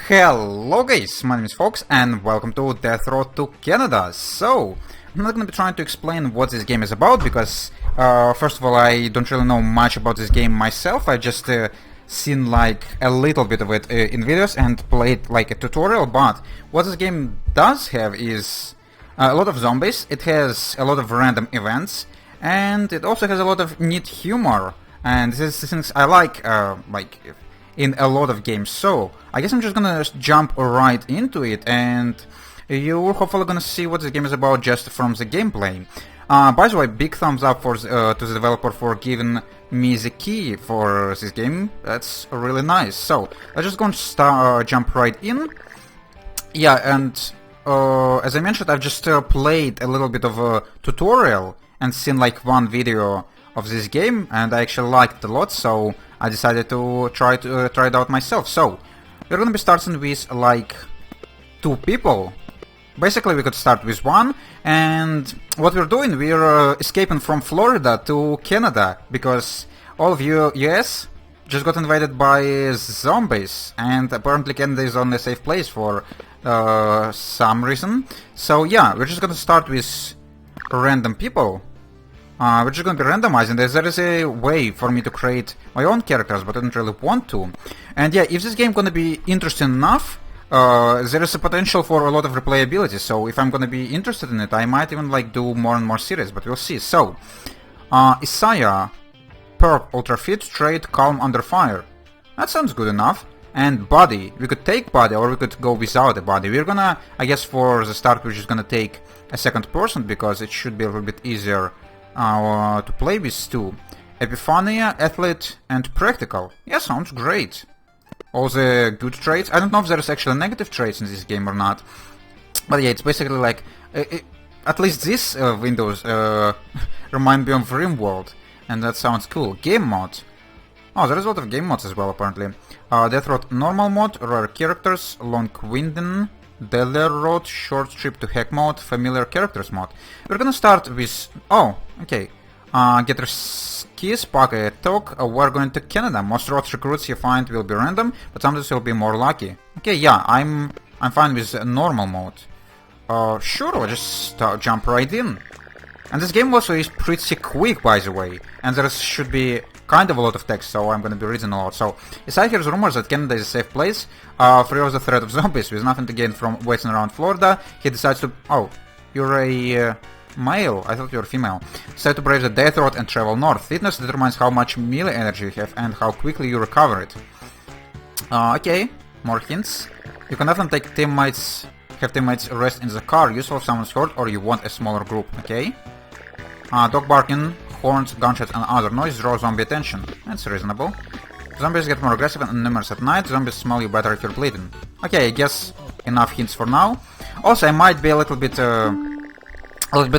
Hello guys, my name is Fox and welcome to Death Road to Canada. So, I'm not gonna be trying to explain what this game is about because, first of all, I don't really know much about this game myself. I just seen like a little bit of it in videos and played like a tutorial, but what this game does have is a lot of zombies, it has a lot of random events, and it also has a lot of neat humor. And this is the things I like in a lot of games. So I guess I'm just gonna jump right into it, and you're hopefully gonna see what this game is about just from the gameplay. By the way, big thumbs up for to the developer for giving me the key for this game. That's really nice. So let's just gonna jump right in. Yeah, and as I mentioned, I've just played a little bit of a tutorial and seen like one video of this game, and I actually liked it a lot, so I decided to try it out myself. So we're gonna be starting with like 2 people. Basically, we could start with 1, and what we're doing, we're escaping from Florida to Canada because all of you US just got invaded by zombies, and apparently Canada is only a safe place for some reason. So yeah, we're just gonna start with random people. We're just gonna be randomizing this. There is a way for me to create my own characters, but I don't really want to. And yeah, if this game gonna be interesting enough, there is a potential for a lot of replayability. So if I'm gonna be interested in it, I might even like do more and more series, but we'll see. So, Isaiah, perk, ultra fit, trait, calm under fire. That sounds good enough. And body, we could take body, or we could go without a body. We're gonna, I guess for the start, we're just gonna take a second person because it should be a little bit easier to play with too. Epiphania, athlete, and practical. Yeah, sounds great. All the good traits. I don't know if there's actually negative traits in this game or not. But yeah, it's basically like... at least these windows remind me of RimWorld. And that sounds cool. Game mod. Oh, there's a lot of game mods as well, apparently. Death Road normal mod, rare characters, long winding, Deller Road, short trip to hack mode, familiar characters mod. We're gonna start with... oh, okay. Get your keys, pack a talk, we're going to Canada. Most road recruits you find will be random, but sometimes you'll be more lucky. Okay, yeah, I'm fine with normal mode. Sure, we'll just jump right in. And this game also is pretty quick, by the way, and there should be kind of a lot of text, so I'm gonna be reading a lot. So, Isaiah hears rumors that Canada is a safe place, free of the threat of zombies. With nothing to gain from waiting around Florida, he decides to... oh, you're a male? I thought you were female. Decide to brave the death road and travel north. Fitness determines how much melee energy you have and how quickly you recover it. Okay, more hints. You can often take have teammates rest in the car, useful if someone's hurt or you want a smaller group. Okay. Dog barking, horns, gunshots and other noise draw zombie attention. That's reasonable. Zombies get more aggressive and numerous at night. Zombies smell you better if you're bleeding. Okay, I guess enough hints for now. Also, I might be a little bit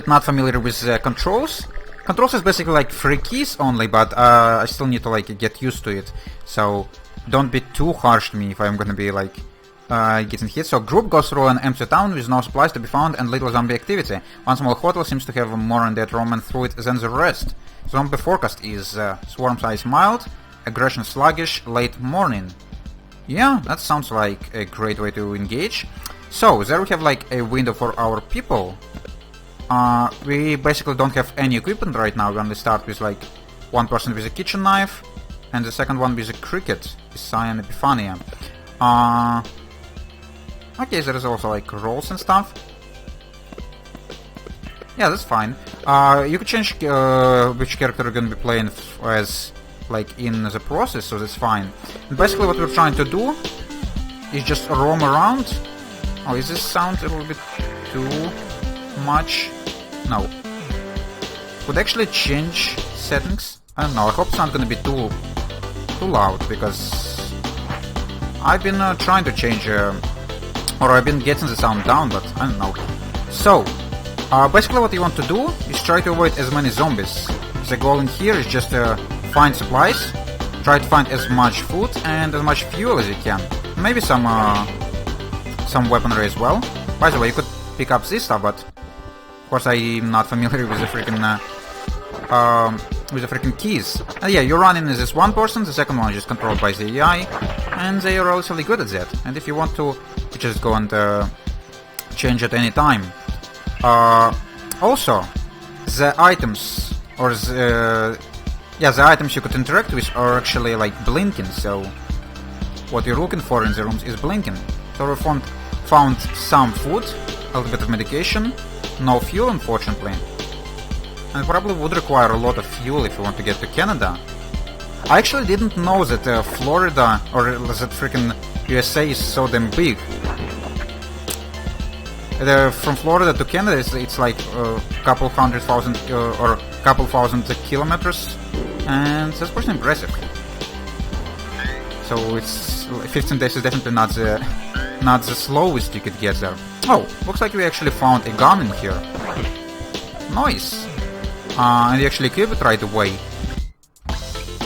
not familiar with controls. Controls is basically like 3 keys only, but I still need to like get used to it. So don't be too harsh to me if I'm gonna be like getting hit. So group goes through an empty town with no supplies to be found and little zombie activity. One small hotel seems to have more undead roaming through it than the rest. Zombie forecast is swarm size mild, aggression sluggish, late morning. Yeah, that sounds like a great way to engage. So there we have like a window for our people. We basically don't have any equipment right now. We only start with like one person with a kitchen knife and the second one with a cricket, Isaiah and Epiphania. Okay, there is also like rolls and stuff. Yeah, that's fine. You could change which character you're gonna be playing as like in the process, so that's fine. And basically what we're trying to do is just roam around. Oh, is this sound a little bit too much? No. Could actually change settings. I don't know, I hope it's not gonna be too loud, because I've been trying to change or I've been getting the sound down, but I don't know. So, basically what you want to do is try to avoid as many zombies. The goal in here is just to find supplies, try to find as much food and as much fuel as you can. Maybe some weaponry as well. By the way, you could pick up this stuff, but of course I'm not familiar with the freaking with the freaking keys. And yeah, you're running as this one person, the second one is just controlled by the AI, and they are relatively good at that. And if you want to, you just go and change at any time. Also, the items, or the items you could interact with are actually like blinking, so what you're looking for in the rooms is blinking. So we found some food, a little bit of medication, no fuel unfortunately. And probably would require a lot of fuel if you want to get to Canada. I actually didn't know that Florida or that freaking USA is so damn big. From Florida to Canada it's like a couple hundred thousand or couple thousand kilometers, and that's pretty impressive. So it's 15 days is definitely not the slowest you could get there. Oh, looks like we actually found a gun in here. Nice. And you actually equip it right away.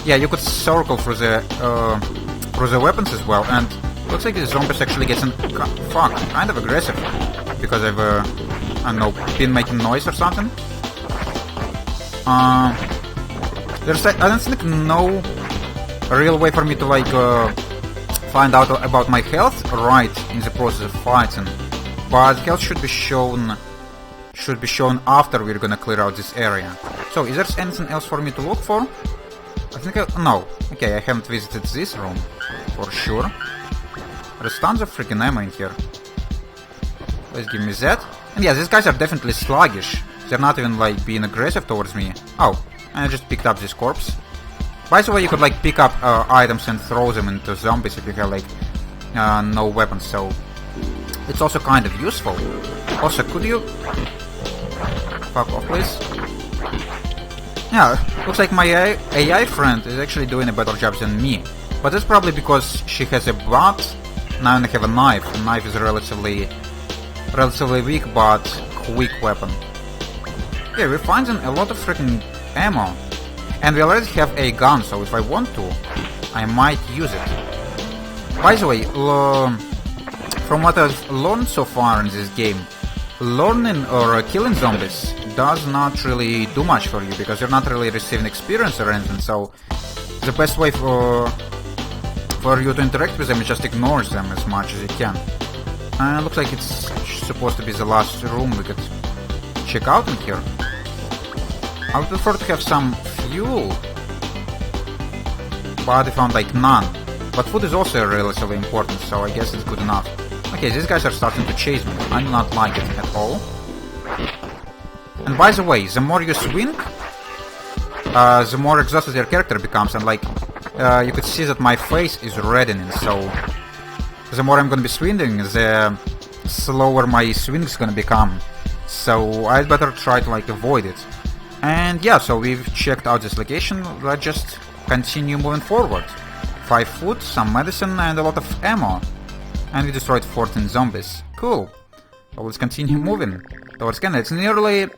Yeah, you could circle through the weapons as well, and looks like the zombies actually getting kind of aggressive because I've I don't know, been making noise or something. There's I don't think no real way for me to like find out about my health right in the process of fighting, but health should be shown after we're gonna clear out this area. So, is there anything else for me to look for? I think no. Okay, I haven't visited this room for sure. There's tons of freaking ammo in here. Let's give me that. And yeah, these guys are definitely sluggish. They're not even like being aggressive towards me. Oh, and I just picked up this corpse. By the way, you could like pick up items and throw them into zombies if you have like no weapons, so it's also kind of useful. Also, could you fuck off, please? Yeah, looks like my AI friend is actually doing a better job than me. But that's probably because she has a bat, now I have a knife. A knife is a relatively weak but quick weapon. Yeah, we're finding a lot of freaking ammo. And we already have a gun, so if I want to, I might use it. By the way, from what I've learned so far in this game, learning or killing zombies does not really do much for you, because you're not really receiving experience or anything, so the best way for you to interact with them is just ignore them as much as you can. And it looks like it's supposed to be the last room we could check out in here. I would prefer to have some fuel, but I found like none. But food is also relatively important, so I guess it's good enough. Okay, these guys are starting to chase me. I do not like it at all. And by the way, the more you swing, the more exhausted your character becomes, and like you could see that my face is reddening, so the more I'm gonna be swinging, the slower my swing is gonna become. So I'd better try to like avoid it. And yeah, so we've checked out this location. Let's just continue moving forward. 5 food, some medicine, and a lot of ammo. And we destroyed 14 zombies. Cool. So let's continue moving towards Canada. It's nearly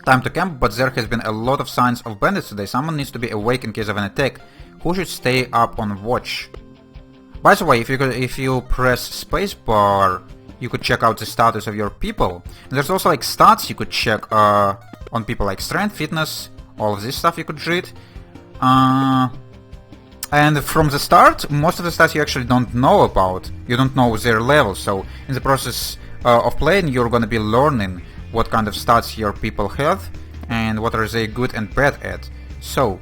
time to camp, but there has been a lot of signs of bandits today. Someone needs to be awake in case of an attack. Who should stay up on watch? By the way, if you press spacebar, you could check out the status of your people. And there's also like stats you could check on people, like strength, fitness, all of this stuff you could read. And from the start, most of the stats you actually don't know about. You don't know their level, so in the process of playing, you're gonna be learning what kind of stats your people have and what are they good and bad at. So,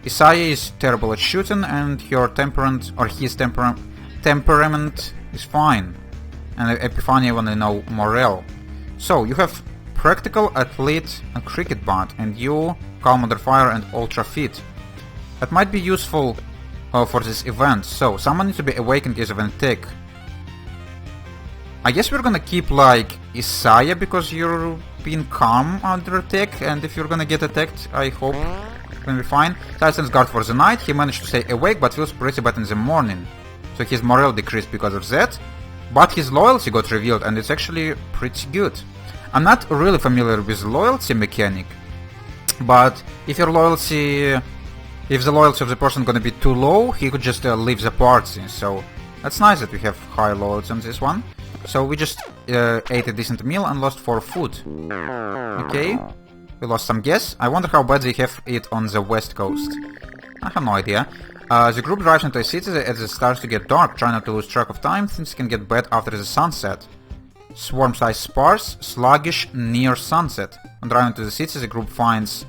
Isaiah is terrible at shooting, and your temperament, or his temperament is fine. And Epiphania wanna know morale. So, you have practical, athlete, and cricket bat, and you, calm under fire and ultra fit. That might be useful for this event. So, someone needs to be awake in case of an attack. I guess we're gonna keep like Isaiah because you're being calm under attack, and if you're gonna get attacked, I hope you're gonna be fine. Titan's guard for the night. He managed to stay awake but feels pretty bad in the morning. So his morale decreased because of that. But his loyalty got revealed, and it's actually pretty good. I'm not really familiar with the loyalty mechanic, but if the loyalty of the person gonna be too low, he could just leave the party. So that's nice that we have high loyalty on this one. So we just ate a decent meal and lost 4 food. Okay. We lost some gas. I wonder how bad they have it on the west coast. I have no idea. The group drives into a city as it starts to get dark. Try not to lose track of time. Things can get bad after the sunset. Swarm size sparse, sluggish, near sunset. On driving to the city, the group finds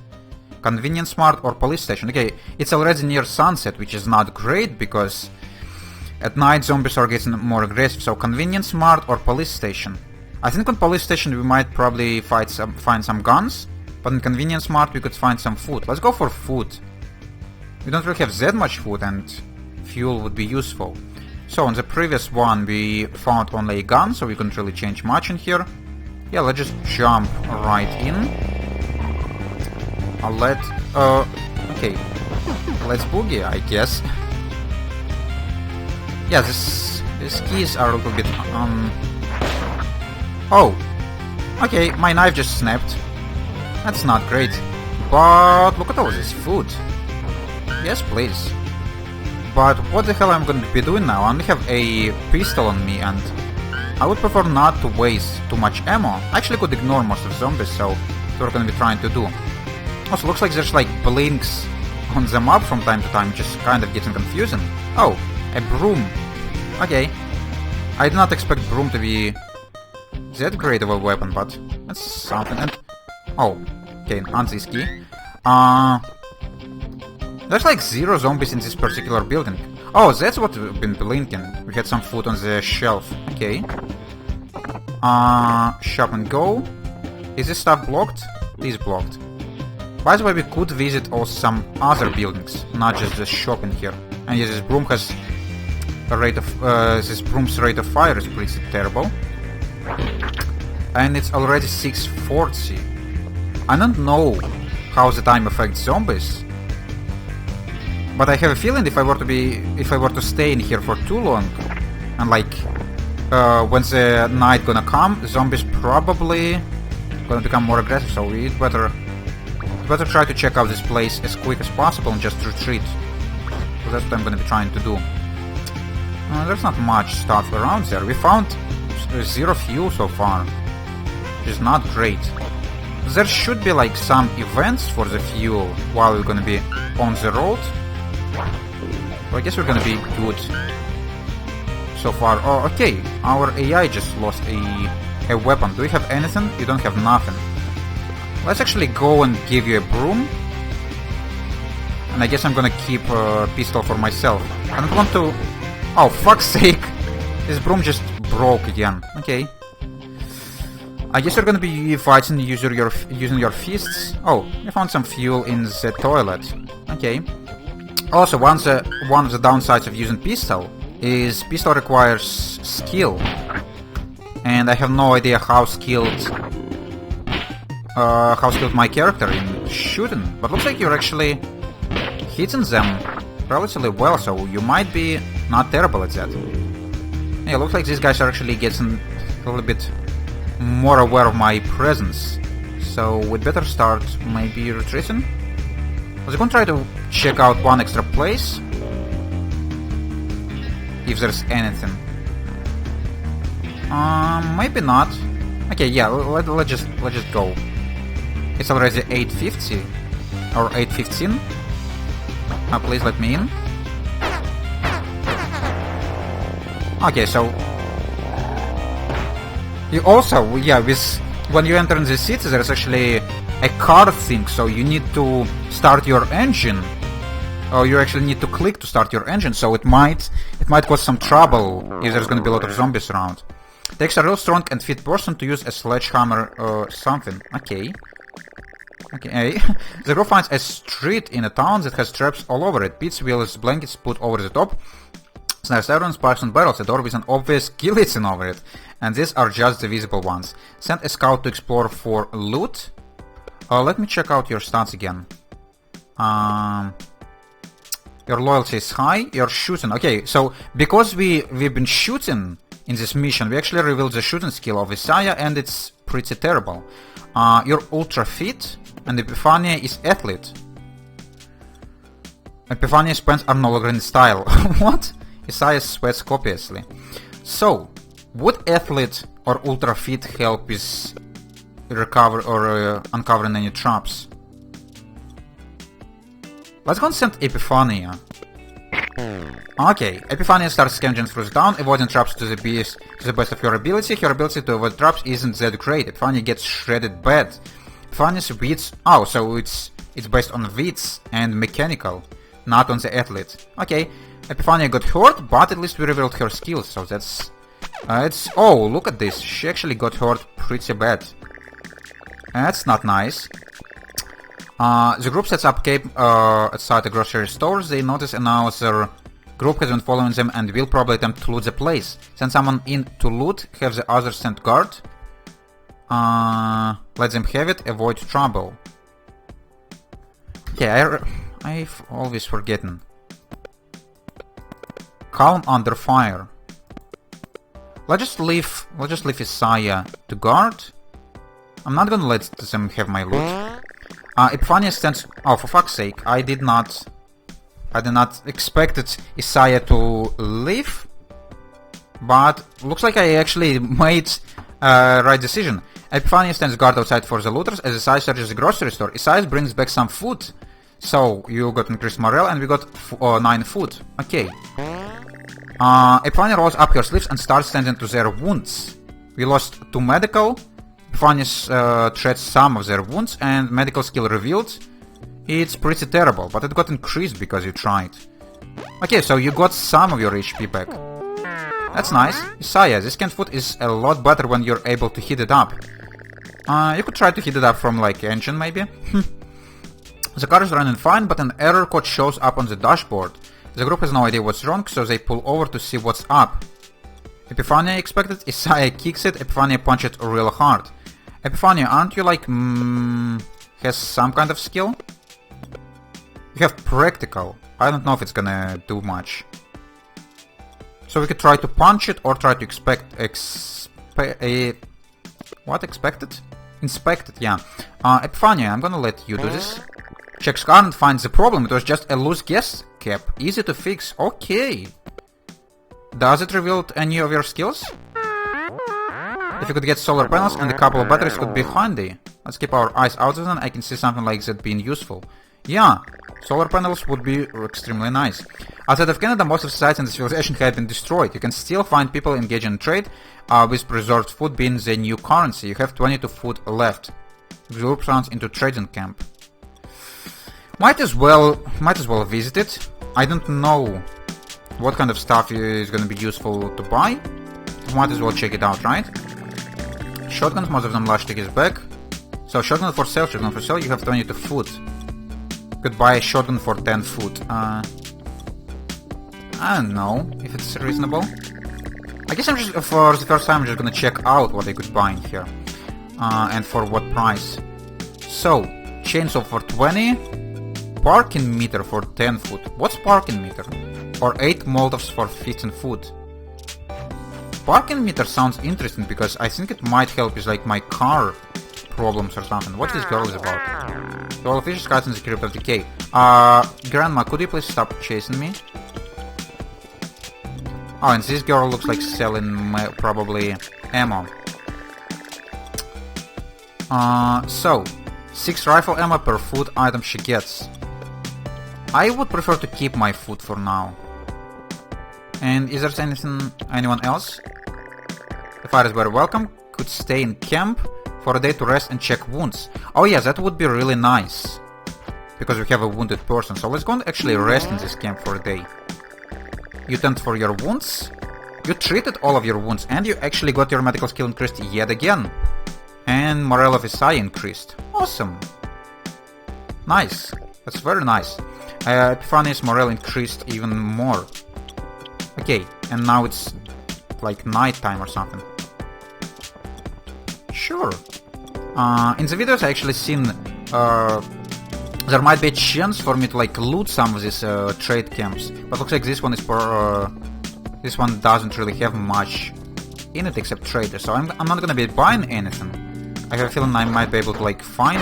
convenience mart or police station. Okay, it's already near sunset, which is not great because at night zombies are getting more aggressive. So convenience mart or police station. I think on police station we might probably find some guns. But in convenience mart we could find some food. Let's go for food. We don't really have that much food and fuel would be useful. So on the previous one we found only a gun, so we couldn't really change much in here. Yeah, let's just jump right in. Okay. Let's boogie, I guess. Yeah, these keys are a little bit Oh! Okay, my knife just snapped. That's not great. But look at all this food. Yes, please. But what the hell I'm going to be doing now? I only have a pistol on me and I would prefer not to waste too much ammo. I actually could ignore most of zombies, so that's what we're going to be trying to do. Also, looks like there's like blinks on the map from time to time, just kind of getting confusing. Oh, a broom. Okay. I did not expect broom to be that great of a weapon, but that's something. And oh, okay, on this key. There's like 0 zombies in this particular building. Oh, that's what we've been blinking. We had some food on the shelf. Okay. Shop and go. Is this stuff blocked? It is blocked. By the way, we could visit also some other buildings, not just the shop in here. And yes, this broom has a rate of this broom's rate of fire is pretty terrible. And it's already 6:40. I don't know how the time affects zombies. But I have a feeling if I were to stay in here for too long, and like when the night gonna come, zombies probably gonna become more aggressive. So we'd better try to check out this place as quick as possible and just retreat. So that's what I'm gonna be trying to do. There's not much stuff around there. We found 0 fuel so far, which is not great. There should be like some events for the fuel while we're gonna be on the road. So I guess we're gonna be good so far. Oh, okay. Our AI just lost a weapon. Do we have anything? You don't have nothing. Let's actually go and give you a broom. And I guess I'm gonna keep a pistol for myself. I don't want to... Oh, fuck's sake! This broom just broke again. Okay. I guess you're gonna be fighting using your fists. Oh, you found some fuel in the toilet. Okay. Also, one of the downsides of using pistol is pistol requires skill. And I have no idea how skilled my character in shooting. But looks like you're actually hitting them relatively well, so you might be not terrible at that. Yeah, looks like these guys are actually getting a little bit more aware of my presence. So we'd better start maybe retreating. I was going to try to check out one extra place, if there's anything. Maybe not. Okay, yeah, let's just go. It's already 8:50 or 8:15. Please let me in. Okay, so you also, yeah, when you enter in the city, there's actually a card thing, so you need to start your engine, or you actually need to click to start your engine, so it might cause some trouble if there's gonna be a lot of zombies around. Takes a real strong and fit person to use a sledgehammer or something. Okay. Okay. The group finds a street in a town that has traps all over it. Pits, wheels, blankets put over the top. Snares, irons, spikes and barrels. A door with an obvious guillotine over it. And these are just the visible ones. Send a scout to explore for loot. Let me check out your stats again. Your loyalty is high. You're shooting. Okay, so because we've been shooting in this mission, we actually revealed the shooting skill of Isaiah, and it's pretty terrible. You're ultra fit, and Epiphania is athlete. Epiphania's pants are no longer in style. What? Isaiah sweats copiously. So, would athlete or ultra fit help with recover or uncovering any traps. Let's go and send Epiphania. Okay, Epiphania starts scavenging through the town, avoiding traps to the best of her ability. Her ability to avoid traps isn't that great. Epiphania gets shredded bad. Epiphania's wits... Oh, so it's based on wits and mechanical, not on the athlete. Okay, Epiphania got hurt, but at least we revealed her skills, so that's... Oh, look at this. She actually got hurt pretty bad. That's not nice. The group sets up camp outside the grocery stores. They notice another group has been following them and will probably attempt to loot the place. Send someone in to loot, have the others stand guard. Let them have it, avoid trouble. Yeah, I've always forgotten. Calm under fire. Let's just leave Isaiah to guard. I'm not gonna let them have my loot. Epiphania stands... Oh, for fuck's sake, I did not expect Isaiah to leave. But looks like I actually made right decision. Epiphania stands guard outside for the looters as Isaiah searches the grocery store. Isaiah brings back some food. So, you got increased morale and we got 9 food. Okay. Epiphania rolls up her sleeves and starts tending to their wounds. We lost 2 medical. Epiphania treats some of their wounds and medical skill revealed. It's pretty terrible, but it got increased because you tried. Okay, so you got some of your HP back. That's nice. Isaiah, this canned food is a lot better when you're able to heat it up. You could try to heat it up from like engine maybe. The car is running fine, but an error code shows up on the dashboard. The group has no idea what's wrong, so they pull over to see what's up. Epiphania expected, Isaiah kicks it, Epiphania punches it real hard. Epiphania, aren't you like, has some kind of skill? You have practical. I don't know if it's gonna do much. So we could try to punch it or try to inspect it, yeah. Epiphania, I'm gonna let you do this. Checks car and finds the problem. It was just a loose gas cap. Easy to fix. Okay. Does it reveal any of your skills? If you could get solar panels and a couple of batteries could be handy. Let's keep our eyes out of them. I can see something like that being useful. Yeah, solar panels would be extremely nice. Outside of Canada, most of the sites in the civilization have been destroyed. You can still find people engaging in trade, with preserved food being the new currency. You have 22 food left. The group runs into trading camp. Might as well visit it. I don't know what kind of stuff is going to be useful to buy. Might as well check it out, right? Shotguns, most of them lash tickets back. So shotgun for sale, you have 22 food. You could buy a shotgun for 10 food. I don't know if it's reasonable. I guess I'm just, for the first time, I'm just gonna check out what I could buy in here. And for what price. So, chainsaw for 20. Parking meter for 10 food. What's parking meter? Or 8 Molotovs for 15 food. Parking meter sounds interesting because I think it might help with like my car problems or something. What this girl is about? The all fishes cuts in the crypt of decay. Grandma, could you please stop chasing me? Oh, and this girl looks like selling probably ammo. So 6 rifle ammo per food item she gets. I would prefer to keep my food for now. And is there anyone else? The fighters were welcome, could stay in camp for a day to rest and check wounds. Oh yeah, that would be really nice. Because we have a wounded person, so let's go and actually rest in this camp for a day. You tend for your wounds, you treated all of your wounds, and you actually got your medical skill increased yet again. And morale of Isaiah increased. Awesome. Nice. That's very nice. Epiphania's morale increased even more. Okay, and now it's like nighttime or something. Sure. In the videos I actually seen there might be a chance for me to like loot some of these trade camps, but looks like this one is for this one doesn't really have much in it except traders, so I'm not gonna be buying anything. I have a feeling I might be able to like find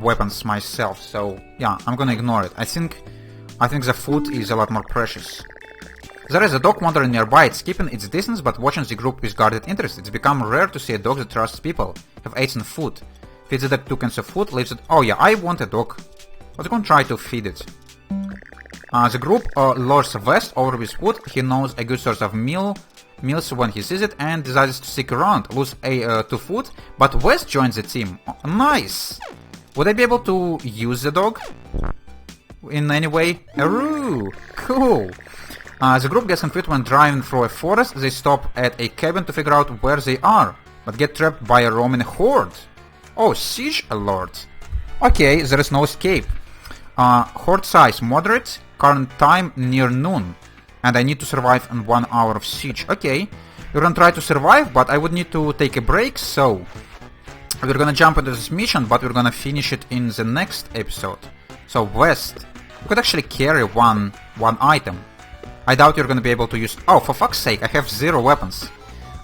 weapons myself, so yeah, I'm gonna ignore it. I think the food is a lot more precious. There is a dog wandering nearby. It's keeping its distance but watching the group with guarded interest. It's become rare to see a dog that trusts people. Have eaten food. Feeds the dog 2 cans of food, leaves it... Oh yeah, I want a dog. Let's go and try to feed it. The group lures West over with food. He knows a good source of meals when he sees it and decides to stick around. Lose to food, but West joins the team. Oh, nice! Would I be able to use the dog? In any way? Aroo! Cool! The group gets confused when driving through a forest. They stop at a cabin to figure out where they are, but get trapped by a roaming horde. Oh, siege alert. Okay, there is no escape. Horde size moderate, current time near noon, and I need to survive in 1 hour of siege. Okay, we're gonna try to survive, but I would need to take a break, so we're gonna jump into this mission, but we're gonna finish it in the next episode. So West, you could actually carry one item. I doubt you're gonna be able to use... Oh, for fuck's sake, I have 0 weapons.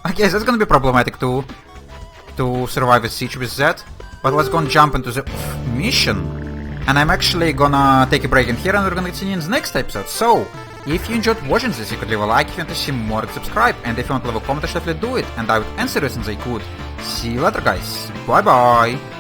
Okay, that's gonna be problematic to survive a siege with that. But let's go and jump into the mission. And I'm actually gonna take a break in here and we're gonna continue in the next episode. So, if you enjoyed watching this, you could leave a like. If you want to see more, subscribe. And if you want to leave a comment, definitely do it. And I would answer it since I could. See you later, guys. Bye bye.